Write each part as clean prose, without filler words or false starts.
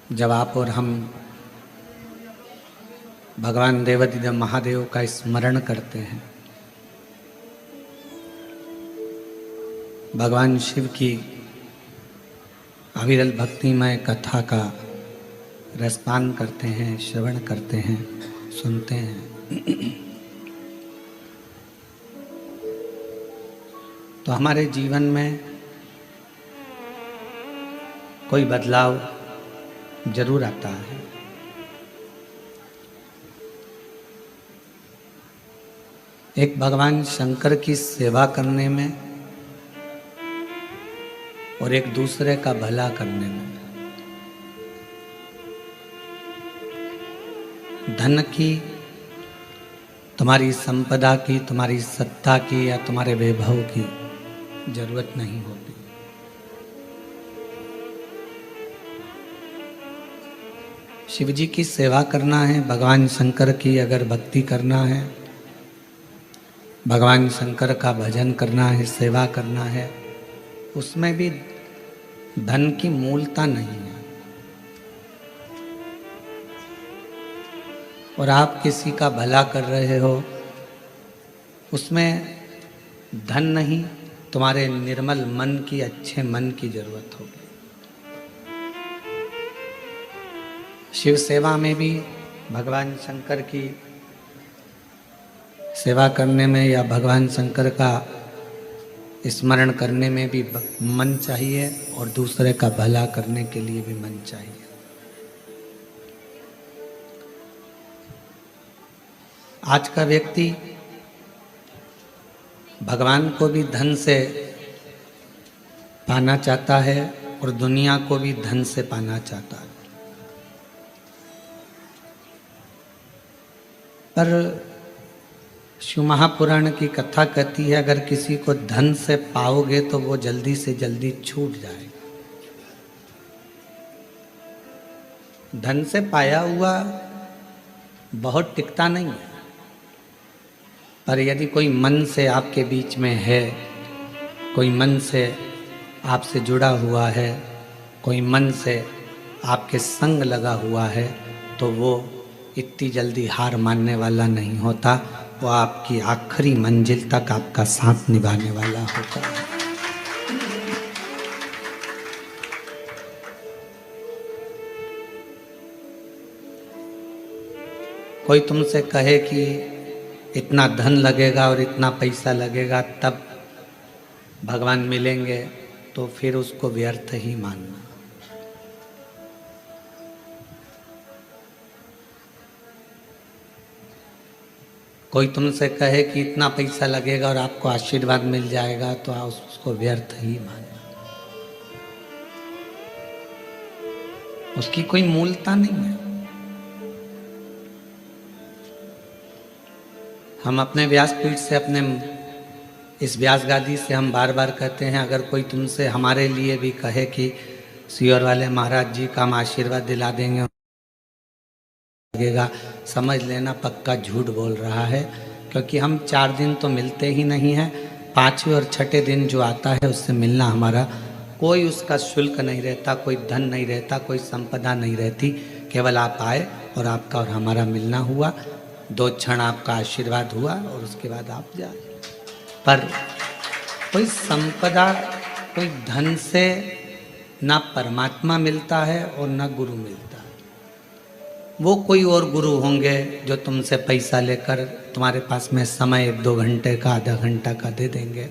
जब आप और हम भगवान देवाधिदेव महादेव का स्मरण करते हैं, भगवान शिव की अविरल भक्तिमय कथा का रसपान करते हैं, श्रवण करते हैं, सुनते हैं, तो हमारे जीवन में कोई बदलाव जरूर आता है। एक भगवान शंकर की सेवा करने में और एक दूसरे का भला करने में, धन की, तुम्हारी संपदा की, तुम्हारी सत्ता की या तुम्हारे वैभव की जरूरत नहीं होती। शिव जी की सेवा करना है, भगवान शंकर की अगर भक्ति करना है, भगवान शंकर का भजन करना है, सेवा करना है, उसमें भी धन की मूलता नहीं है। और आप किसी का भला कर रहे हो, उसमें धन नहीं, तुम्हारे निर्मल मन की, अच्छे मन की जरूरत होगी। शिव सेवा में भी भगवान शंकर की सेवा करने में या भगवान शंकर का स्मरण करने में भी मन चाहिए और दूसरे का भला करने के लिए भी मन चाहिए। आज का व्यक्ति भगवान को भी धन से पाना चाहता है और दुनिया को भी धन से पाना चाहता है। पर शिव महापुराण की कथा कहती है, अगर किसी को धन से पाओगे तो वो जल्दी से जल्दी छूट जाएगा। धन से पाया हुआ बहुत टिकता नहीं है, पर यदि कोई मन से आपके बीच में है, कोई मन से आपसे जुड़ा हुआ है, कोई मन से आपके संग लगा हुआ है, तो वो इतनी जल्दी हार मानने वाला नहीं होता। वो आपकी आखिरी मंजिल तक आपका साथ निभाने वाला होता है। कोई तुमसे कहे कि इतना धन लगेगा और इतना पैसा लगेगा तब भगवान मिलेंगे, तो फिर उसको व्यर्थ ही मानना। कोई तुमसे कहे कि इतना पैसा लगेगा और आपको आशीर्वाद मिल जाएगा, तो आप उसको व्यर्थ ही मानना। उसकी कोई मूलता नहीं है। हम अपने व्यासपीठ से, अपने इस व्यास गादी से हम बार बार कहते हैं, अगर कोई तुमसे हमारे लिए भी कहे कि सियोर वाले महाराज जी का हम आशीर्वाद दिला देंगे लगेगा, समझ लेना पक्का झूठ बोल रहा है। क्योंकि हम 4 दिन तो मिलते ही नहीं हैं। 5वें और 6ठे दिन जो आता है उससे मिलना हमारा कोई उसका शुल्क नहीं रहता, कोई धन नहीं रहता, कोई संपदा नहीं रहती। केवल आप आए और आपका और हमारा मिलना हुआ, 2 क्षण आपका आशीर्वाद हुआ और उसके बाद आप जाए। पर कोई संपदा, कोई धन से ना परमात्मा मिलता है और ना गुरु मिलता है। वो कोई और गुरु होंगे जो तुमसे पैसा लेकर तुम्हारे पास में समय 1-2 घंटे का, आधा घंटा का दे देंगे।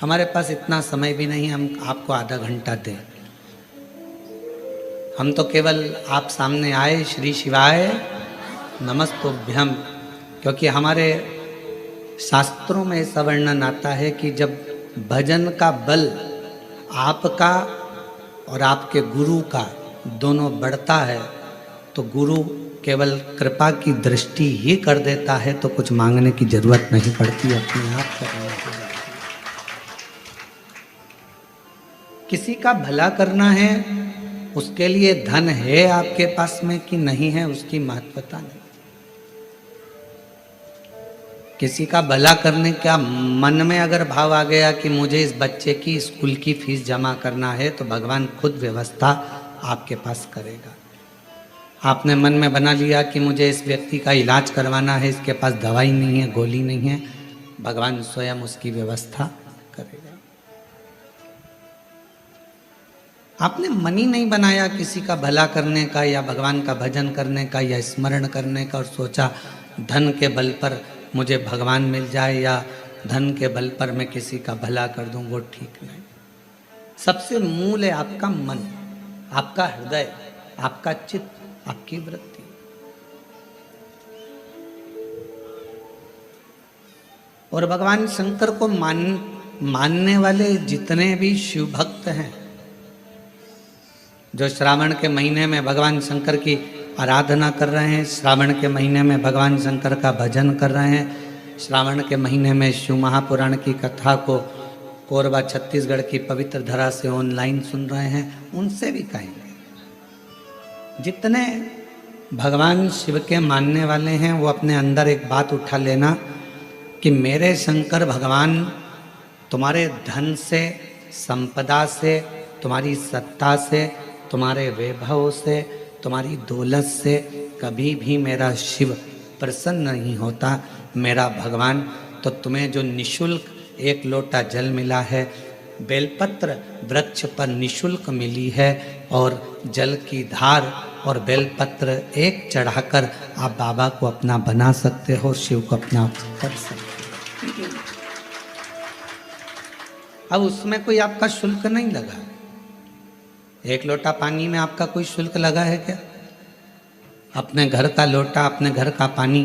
हमारे पास इतना समय भी नहीं हम आपको आधा घंटा दें। हम तो केवल आप सामने आए, श्री शिवाय नमस्तुभ्यम, क्योंकि हमारे शास्त्रों में ऐसा वर्णन आता है कि जब भजन का बल आपका और आपके गुरु का दोनों बढ़ता है, तो गुरु केवल कृपा की दृष्टि ही कर देता है, तो कुछ मांगने की जरूरत नहीं पड़ती, अपने आप करना है। किसी का भला करना है, उसके लिए धन है आपके पास में कि नहीं है, उसकी महत्वता नहीं। किसी का भला करने का मन में अगर भाव आ गया कि मुझे इस बच्चे की स्कूल की फीस जमा करना है, तो भगवान खुद व्यवस्था आपके पास करेगा। आपने मन में बना लिया कि मुझे इस व्यक्ति का इलाज करवाना है, इसके पास दवाई नहीं है, गोली नहीं है, भगवान स्वयं उसकी व्यवस्था करेगा। आपने मन ही नहीं बनाया किसी का भला करने का या भगवान का भजन करने का या स्मरण करने का और सोचा धन के बल पर मुझे भगवान मिल जाए या धन के बल पर मैं किसी का भला कर दूं, वो ठीक नहीं। सबसे मूल है आपका मन, आपका हृदय, आपका चित्त, आपकी वृत्ति। और भगवान शंकर को मानने वाले जितने भी शिव भक्त हैं, जो श्रावण के महीने में भगवान शंकर की आराधना कर रहे हैं, श्रावण के महीने में भगवान शंकर का भजन कर रहे हैं, श्रावण के महीने में शिव महापुराण की कथा को कोरबा छत्तीसगढ़ की पवित्र धरा से ऑनलाइन सुन रहे हैं, उनसे भी कहेंगे, जितने भगवान शिव के मानने वाले हैं वो अपने अंदर एक बात उठा लेना कि मेरे शंकर भगवान तुम्हारे धन से, संपदा से, तुम्हारी सत्ता से, तुम्हारे वैभव से, तुम्हारी दौलत से कभी भी मेरा शिव प्रसन्न नहीं होता। मेरा भगवान तो तुम्हें जो निशुल्क एक लोटा जल मिला है, बेलपत्र वृक्ष पर निशुल्क मिली है, और जल की धार और बेलपत्र एक चढ़ाकर आप बाबा को अपना बना सकते हो, शिव को अपना कर सकते हो। अब उसमें कोई आपका शुल्क नहीं लगा। एक लोटा पानी में आपका कोई शुल्क लगा है क्या? अपने घर का लोटा, अपने घर का पानी,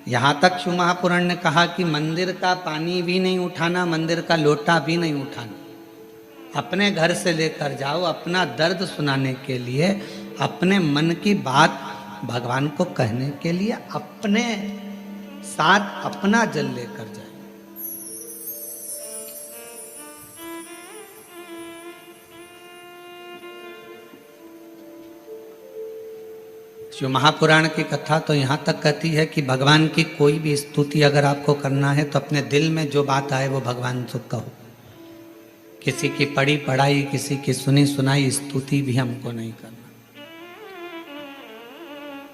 यहाँ तक शिव महापुराण ने कहा कि मंदिर का पानी भी नहीं उठाना, मंदिर का लोटा भी नहीं उठाना, अपने घर से लेकर जाओ, अपना दर्द सुनाने के लिए, अपने मन की बात भगवान को कहने के लिए अपने साथ अपना जल लेकर जाए। शिव महापुराण की कथा तो यहाँ तक कहती है कि भगवान की कोई भी स्तुति अगर आपको करना है तो अपने दिल में जो बात आए वो भगवान से कहो। किसी की पढ़ी पढ़ाई, किसी की सुनी सुनाई स्तुति भी हमको नहीं करना,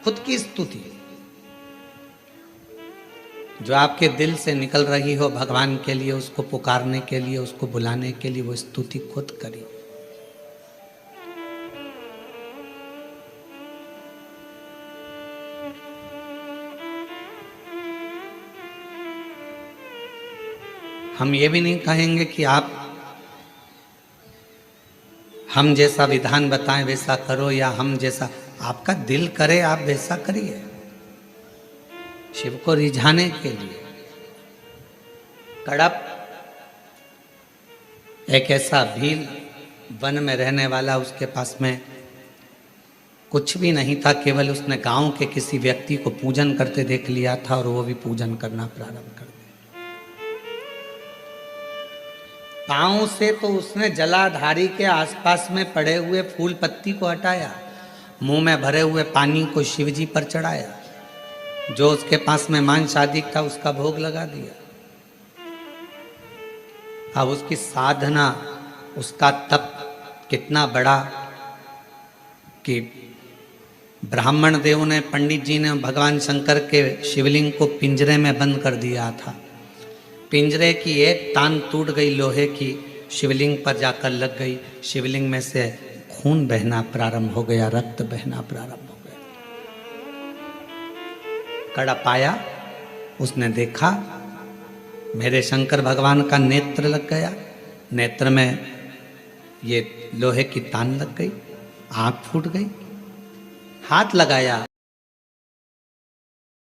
खुद की स्तुति जो आपके दिल से निकल रही हो भगवान के लिए, उसको पुकारने के लिए, उसको बुलाने के लिए, वो स्तुति खुद करिए। हम ये भी नहीं कहेंगे कि आप हम जैसा विधान बताएं वैसा करो, या हम जैसा आपका दिल करे आप वैसा करिए, शिव को रिझाने के लिए। कड़प एक ऐसा भील वन में रहने वाला, उसके पास में कुछ भी नहीं था, केवल उसने गांव के किसी व्यक्ति को पूजन करते देख लिया था और वो भी पूजन करना प्रारंभ कर दिया। पांव से तो उसने जलाधारी के आसपास में पड़े हुए फूल पत्ती को हटाया, मुंह में भरे हुए पानी को शिवजी पर चढ़ाया, जो उसके पास में मांस आदि था उसका भोग लगा दिया। अब उसकी साधना, उसका तप कितना बड़ा कि ब्राह्मण देव ने, पंडित जी ने भगवान शंकर के शिवलिंग को पिंजरे में बंद कर दिया था। पिंजरे की एक तान टूट गई लोहे की, शिवलिंग पर जाकर लग गई, शिवलिंग में से खून बहना प्रारंभ हो गया, रक्त बहना प्रारंभ हो गया। कड़प आया, उसने देखा मेरे शंकर भगवान का नेत्र लग गया, नेत्र में ये लोहे की तान लग गई, आंख फूट गई। हाथ लगाया,